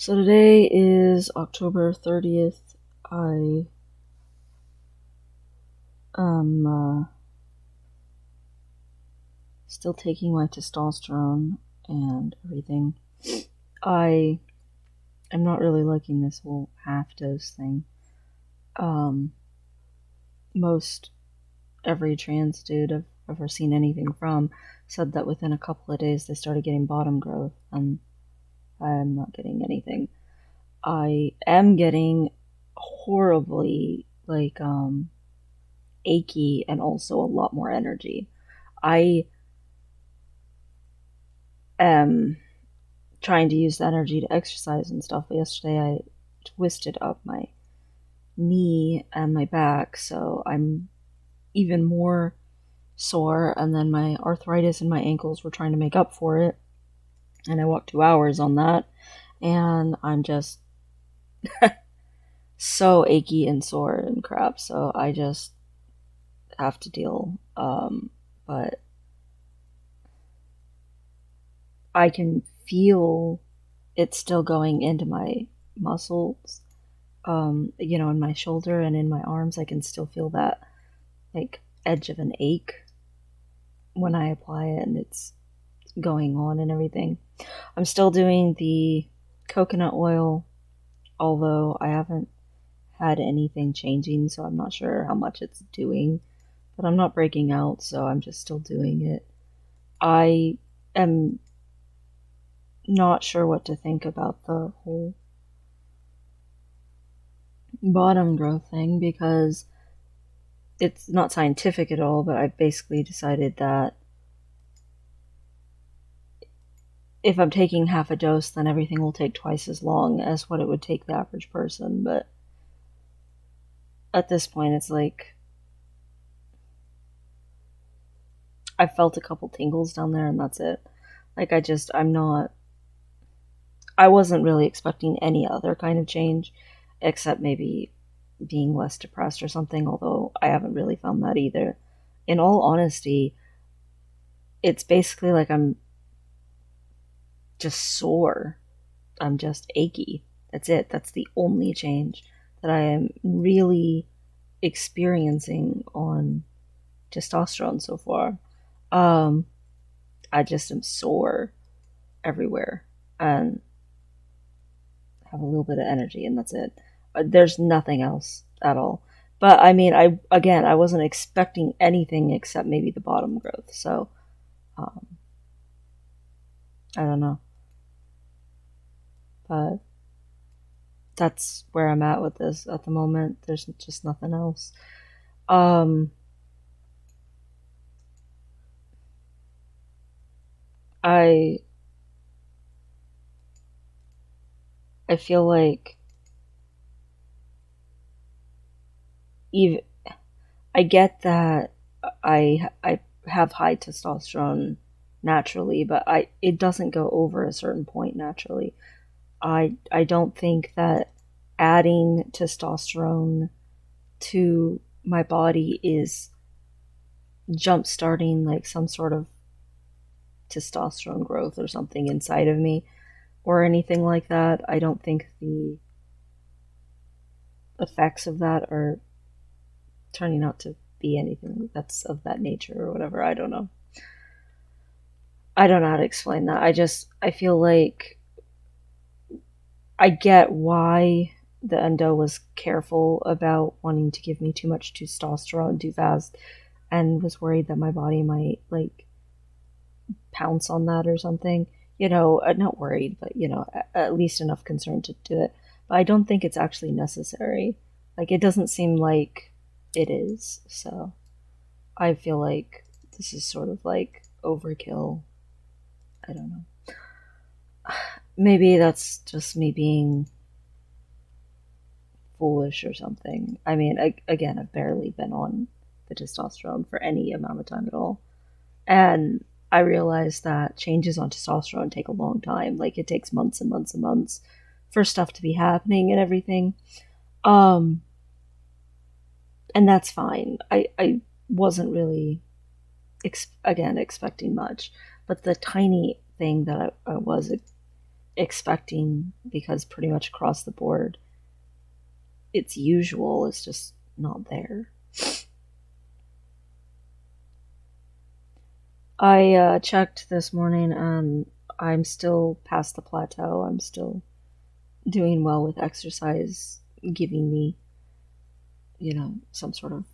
So today is October 30th. I am still taking my testosterone and everything. I am not really liking this whole half dose thing. Most every trans dude I've ever seen anything from said that within a couple of days they started getting bottom growth, and I'm not getting anything. I am getting horribly, achy and also a lot more energy. I am trying to use the energy to exercise and stuff, but yesterday I twisted up my knee and my back, so I'm even more sore, and then my arthritis in my ankles were trying to make up for it, and I walked 2 hours on that, and I'm just so achy and sore and crap, so I just have to deal. But I can feel it still going into my muscles, in my shoulder and in my arms. I can still feel that, like, edge of an ache when I apply it, and it's going on and everything. I'm still doing the coconut oil, although I haven't had anything changing, so I'm not sure how much it's doing. But I'm not breaking out, so I'm just still doing it. I am not sure what to think about the whole bottom growth thing, because it's not scientific at all, but I've basically decided that if I'm taking half a dose, then everything will take twice as long as what it would take the average person. But at this point, it's like I felt a couple tingles down there, and that's it. Like, I wasn't really expecting any other kind of change, except maybe being less depressed or something, although I haven't really found that either. In all honesty, it's basically like I'm just sore. I'm just achy. That's it. That's the only change that I am really experiencing on testosterone so far. I just am sore everywhere and have a little bit of energy, and that's it. There's nothing else at all. But I mean, I wasn't expecting anything except maybe the bottom growth. So um, I don't know, but that's where I'm at with this at the moment. There's just nothing else. Um, I I feel like even I get that I have high testosterone naturally, but I it doesn't go over a certain point naturally. I don't think that adding testosterone to my body is jump starting like some sort of testosterone growth or something inside of me or anything like that. I don't think the effects of that are turning out to be anything that's of that nature or whatever. I don't know. I don't know how to explain that. I feel like I get why the endo was careful about wanting to give me too much testosterone too fast, and was worried that my body might, like, pounce on that or something. Not worried, but, at least enough concern to do it. But I don't think it's actually necessary. Like, it doesn't seem like it is. So I feel like this is sort of like overkill. I don't know. Maybe that's just me being foolish or something. I mean, again, I've barely been on the testosterone for any amount of time at all. And I realized that changes on testosterone take a long time. Like, it takes months and months and months for stuff to be happening and everything. Um, and that's fine. I wasn't really, again, expecting much. But the tiny thing that I was expecting, because pretty much across the board it's usual, it's just not there. I checked this morning and I'm still past the plateau. I'm still doing well with exercise, giving me, some sort of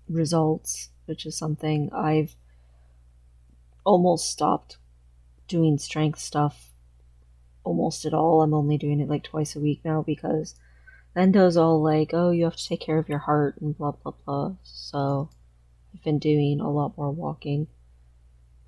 results, which is something I've almost stopped doing strength stuff almost at all. I'm only doing it like twice a week now because Endo's all like, oh, you have to take care of your heart and blah, blah, blah. So I've been doing a lot more walking.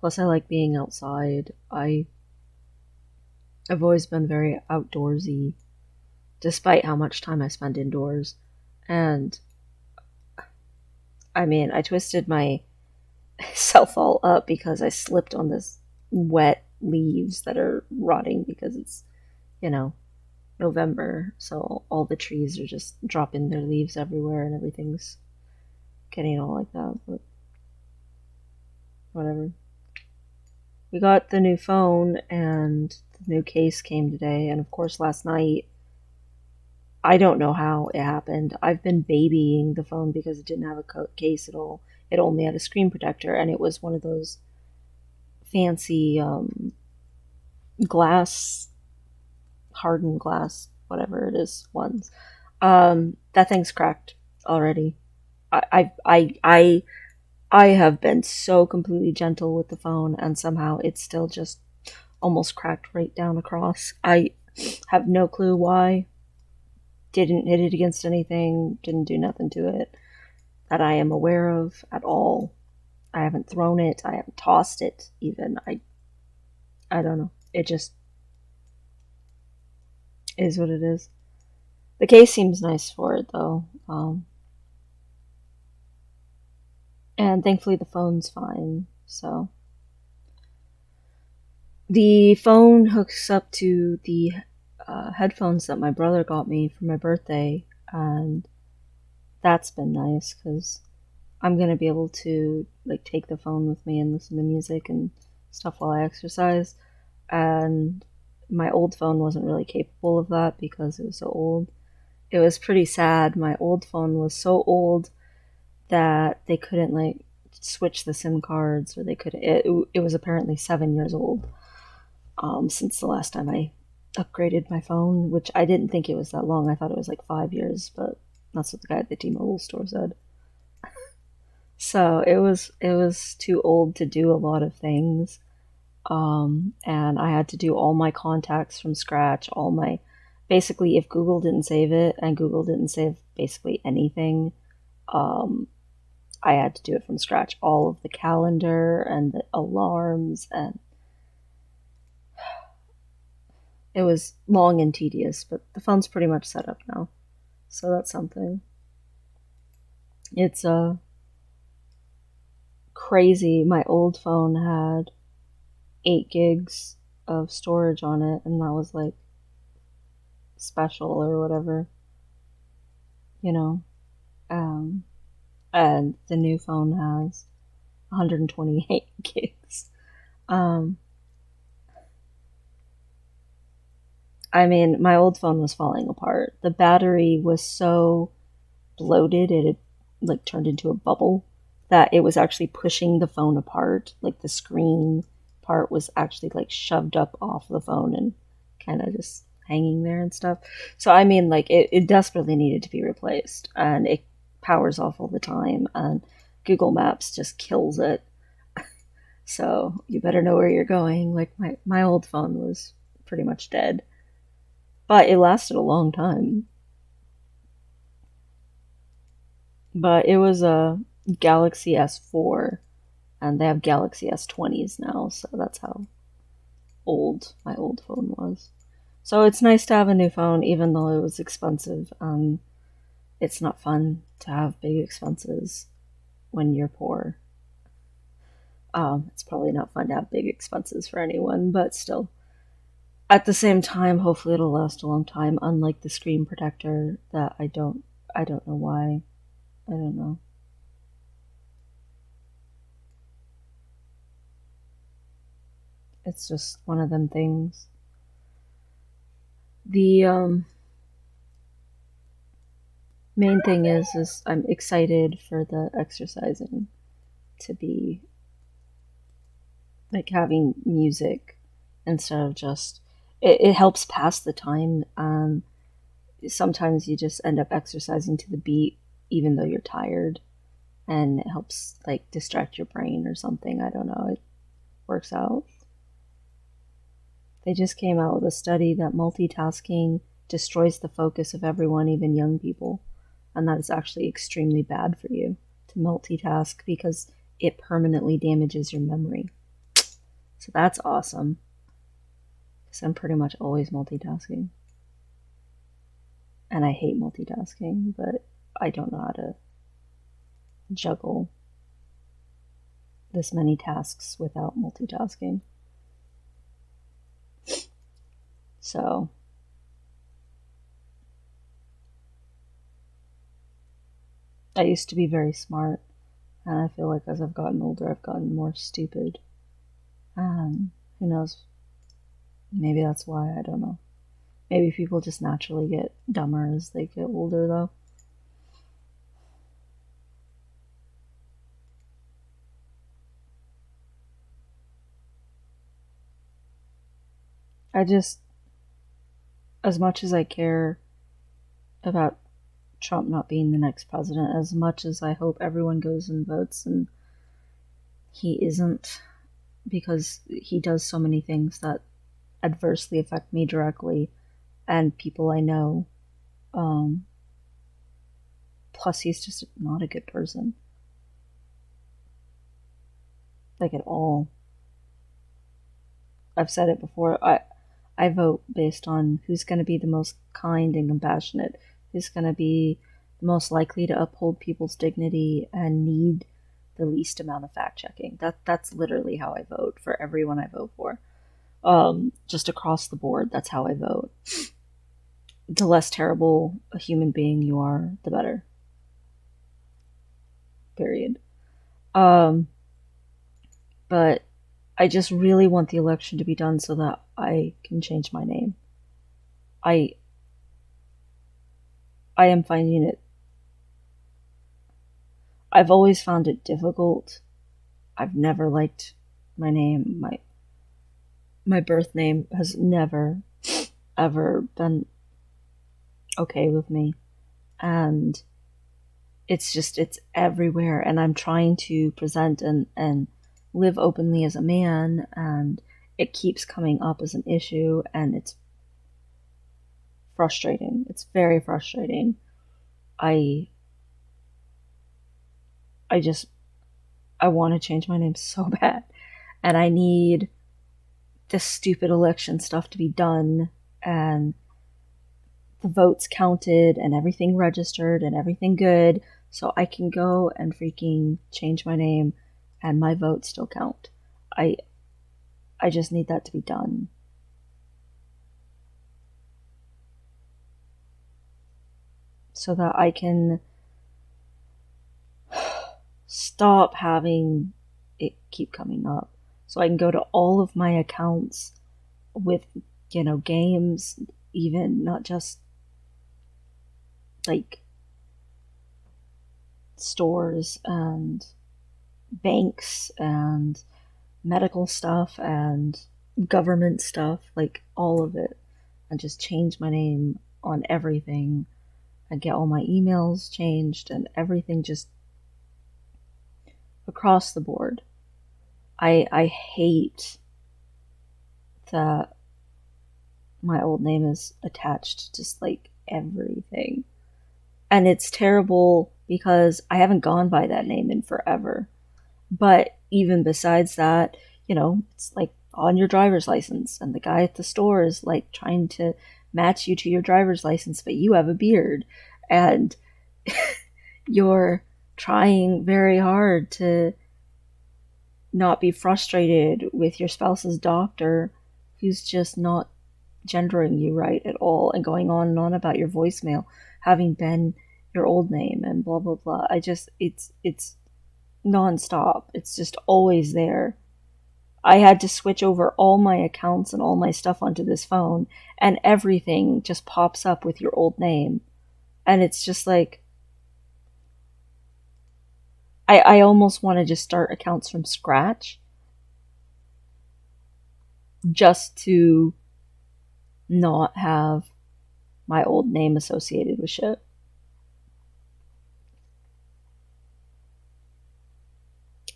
Plus, I like being outside. I've always been very outdoorsy, despite how much time I spend indoors. And I mean, I twisted myself all up because I slipped on this wet leaves that are rotting because it's, you know, November. So all the trees are just dropping their leaves everywhere and everything's getting all like that. But whatever. We got the new phone and the new case came today. And of course, last night, I don't know how it happened. I've been babying the phone because it didn't have a case at all. It only had a screen protector, and it was one of those fancy glass, hardened glass, whatever it is, ones. That thing's cracked already. I have been so completely gentle with the phone, and somehow it's still just almost cracked right down across. I have no clue why. Didn't hit it against anything, didn't do nothing to it that I am aware of at all. I haven't thrown it, I haven't tossed it even. I don't know. It just is what it is. The case seems nice for it though. And thankfully the phone's fine. So the phone hooks up to the headphones that my brother got me for my birthday, and that's been nice because I'm gonna be able to like take the phone with me and listen to music and stuff while I exercise. And my old phone wasn't really capable of that because it was so old. It was pretty sad. My old phone was so old that they couldn't like switch the SIM cards, or they could. It was apparently 7 years old since the last time I upgraded my phone, which I didn't think it was that long. I thought it was like 5 years, but that's what the guy at the T-Mobile store said. So it was too old to do a lot of things, and I had to do all my contacts from scratch. All my basically, if Google didn't save it, and Google didn't save basically anything, um, I had to do it from scratch. All of the calendar and the alarms, and it was long and tedious. But the phone's pretty much set up now, so that's something. It's crazy. My old phone had 8 gigs of storage on it, and that was like special or whatever, you know. Um, and the new phone has 128 gigs. Um, I mean, my old phone was falling apart. The battery was so bloated, it had like turned into a bubble that it was actually pushing the phone apart. Like the screen part was actually like shoved up off the phone and kind of just hanging there and stuff. So I mean, like it desperately needed to be replaced, and it powers off all the time, and Google Maps just kills it. So you better know where you're going. Like my old phone was pretty much dead, but it lasted a long time. But it was a Galaxy S4, and they have Galaxy S20s now, so that's how old my old phone was. So it's nice to have a new phone, even though it was expensive. It's not fun to have big expenses when you're poor. It's probably not fun to have big expenses for anyone, but still. At the same time, hopefully it'll last a long time, unlike the screen protector that I don't know why. I don't know. It's just one of them things. The main thing is I'm excited for the exercising to be like having music instead of just it helps pass the time. Sometimes you just end up exercising to the beat even though you're tired, and it helps like distract your brain or something. I don't know, it works out. They just came out with a study that multitasking destroys the focus of everyone, even young people, and that is actually extremely bad for you to multitask because it permanently damages your memory. So that's awesome because I'm pretty much always multitasking. And I hate multitasking, but I don't know how to juggle this many tasks without multitasking. So I used to be very smart, and I feel like as I've gotten older, I've gotten more stupid. Who knows? Maybe that's why, I don't know. Maybe people just naturally get dumber as they get older, though. I just, as much as I care about Trump not being the next president, as much as I hope everyone goes and votes and he isn't, because he does so many things that adversely affect me directly and people I know. Plus, he's just not a good person. Like, at all. I've said it before. I vote based on who's going to be the most kind and compassionate, who's going to be the most likely to uphold people's dignity and need the least amount of fact checking. That's literally how I vote for everyone I vote for. Just across the board, that's how I vote. The less terrible a human being you are, the better. Period. But I just really want the election to be done so that I can change my name. I am finding it. I've always found it difficult. I've never liked my name. My birth name has never ever been okay with me, and it's everywhere, and I'm trying to present and live openly as a man, and it keeps coming up as an issue, and it's frustrating. It's very frustrating. I just I want to change my name so bad, and I need this stupid election stuff to be done, and the votes counted and everything registered and everything good, so I can go and freaking change my name and my votes still count. I just need that to be done. So that I can stop having it keep coming up. So I can go to all of my accounts with, games, even not just like stores and banks and medical stuff and government stuff, like all of it, and just change my name on everything and get all my emails changed and everything just across the board. I hate that my old name is attached to just like everything. And it's terrible because I haven't gone by that name in forever. But even besides that, it's like on your driver's license, and the guy at the store is like trying to match you to your driver's license, but you have a beard, and you're trying very hard to not be frustrated with your spouse's doctor who's just not gendering you right at all and going on and on about your voicemail having been your old name and blah blah blah. It's nonstop. It's just always there. I had to switch over all my accounts and all my stuff onto this phone, and everything just pops up with your old name. And it's just like, I almost want to just start accounts from scratch just to not have my old name associated with shit.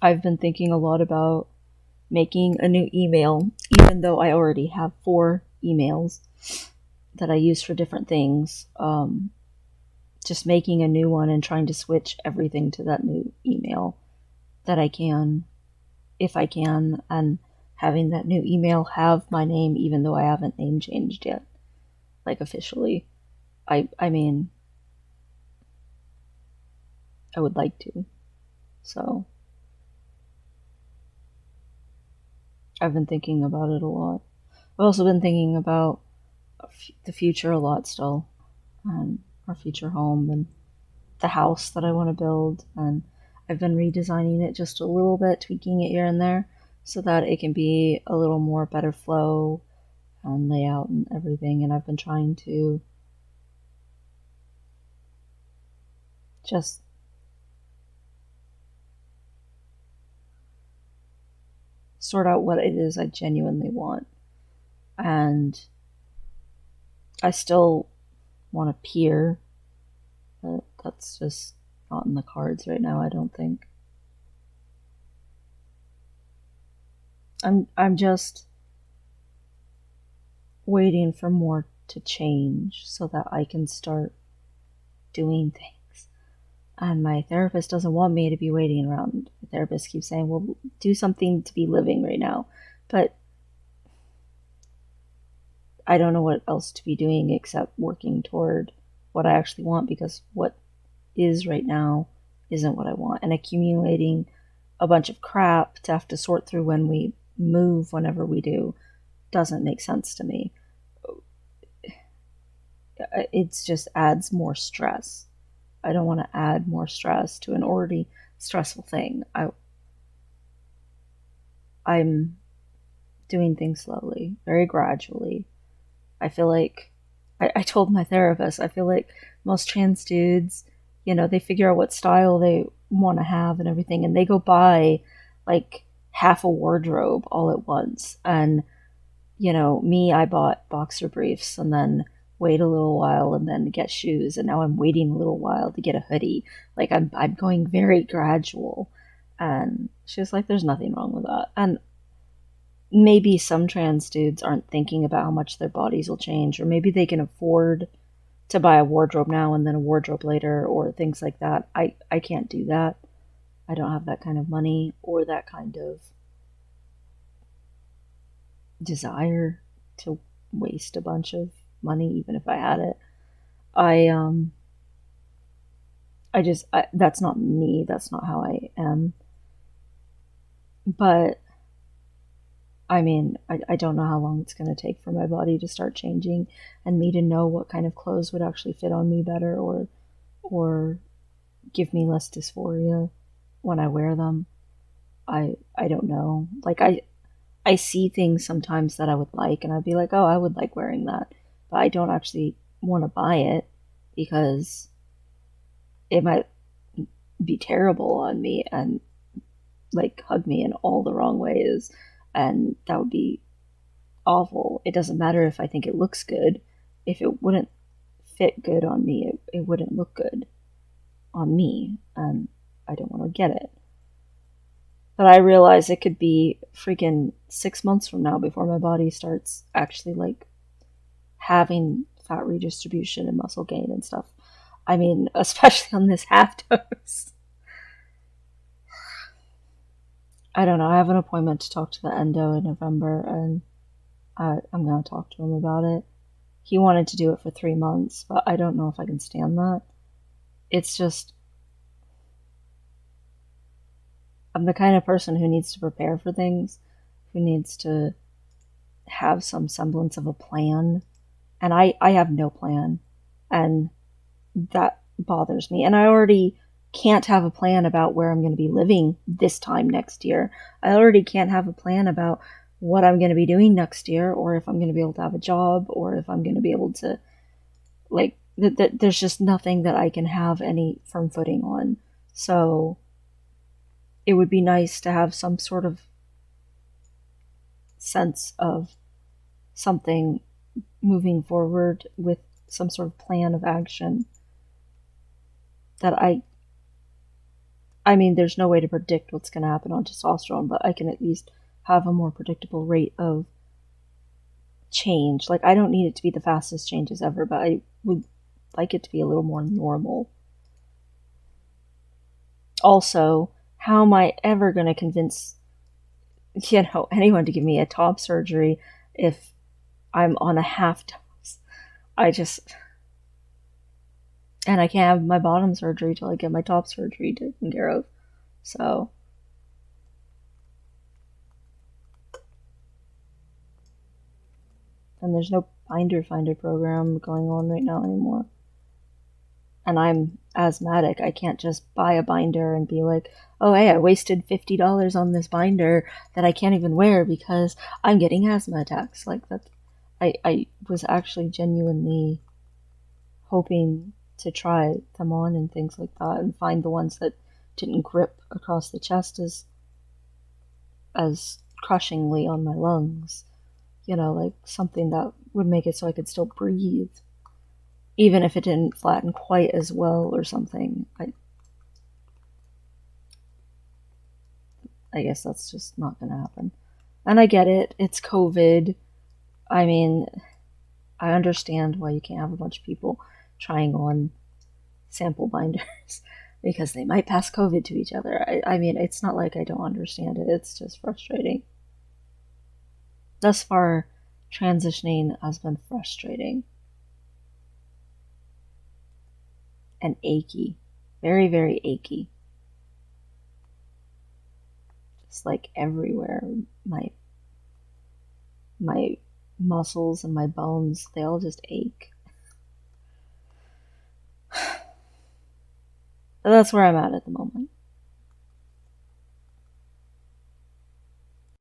I've been thinking a lot about making a new email, even though I already have 4 emails that I use for different things. Just making a new one and trying to switch everything to that new email that I can, if I can, and having that new email have my name even though I haven't name changed yet, like officially. I mean, I would like to. So I've been thinking about it a lot. I've also been thinking about the future a lot still, and our future home and the house that I want to build. And I've been redesigning it just a little bit, tweaking it here and there so that it can be a little more better flow and layout and everything. And I've been trying to just sort out what it is I genuinely want. And I still want a pier, but that's just not in the cards right now, I don't think. I'm just waiting for more to change so that I can start doing things. And my therapist doesn't want me to be waiting around. The therapist keeps saying, well, do something to be living right now. But I don't know what else to be doing except working toward what I actually want, because what is right now isn't what I want. And accumulating a bunch of crap to have to sort through when we move, whenever we do, doesn't make sense to me. It just adds more stress. I don't want to add more stress to an already stressful thing. I'm doing things slowly, very gradually. I feel like I told my therapist, I feel like most trans dudes, they figure out what style they want to have and everything, and they go buy like half a wardrobe all at once. And, me, I bought boxer briefs and then wait a little while and then get shoes, and now I'm waiting a little while to get a hoodie. Like I'm going very gradual. And she's like, there's nothing wrong with that. And maybe some trans dudes aren't thinking about how much their bodies will change, or maybe they can afford to buy a wardrobe now and then a wardrobe later, or things like that. I can't do that. I don't have that kind of money or that kind of desire to waste a bunch of money, even if I had it. That's not me. That's not how I am. But I mean, I don't know how long it's going to take for my body to start changing and me to know what kind of clothes would actually fit on me better, or give me less dysphoria when I wear them. I don't know. Like I see things sometimes that I would like, and I'd be like, oh, I would like wearing that. But I don't actually want to buy it because it might be terrible on me and like hug me in all the wrong ways, and that would be awful. It doesn't matter if I think it looks good. If it wouldn't fit good on me, it wouldn't look good on me, and I don't want to get it. But I realize it could be freaking 6 months from now before my body starts actually like having fat redistribution and muscle gain and stuff. I mean, especially on this half dose. I don't know. I have an appointment to talk to the endo in November, and I'm going to talk to him about it. He wanted to do it for 3 months, but I don't know if I can stand that. It's just, I'm the kind of person who needs to prepare for things, who needs to have some semblance of a plan. And I have no plan. And that bothers me. And I already can't have a plan about where I'm going to be living this time next year. I already can't have a plan about what I'm going to be doing next year, or if I'm going to be able to have a job, or if I'm going to be able to, like, there's just nothing that I can have any firm footing on. So it would be nice to have some sort of sense of something moving forward with some sort of plan of action that I mean, there's no way to predict what's going to happen on testosterone, but I can at least have a more predictable rate of change. Like, I don't need it to be the fastest changes ever, but I would like it to be a little more normal. Also, how am I ever going to convince, anyone to give me a top surgery if I'm on a half dose? And I can't have my bottom surgery till I get my top surgery taken care of. So, and there's no binder finder program going on right now anymore. And I'm asthmatic. I can't just buy a binder and be like, oh, hey, I wasted $50 on this binder that I can't even wear because I'm getting asthma attacks. Like, that. I was actually genuinely hoping to try them on and things like that and find the ones that didn't grip across the chest as crushingly on my lungs. Like something that would make it so I could still breathe, even if it didn't flatten quite as well or something. I guess that's just not gonna happen. And I get it, it's COVID. I mean, I understand why you can't have a bunch of people trying on sample binders because they might pass COVID to each other. I mean, it's not like I don't understand it, it's just frustrating. Thus far, transitioning has been frustrating and achy. Very, very achy. Just like everywhere. My muscles and my bones, they all just ache. But that's where I'm at the moment.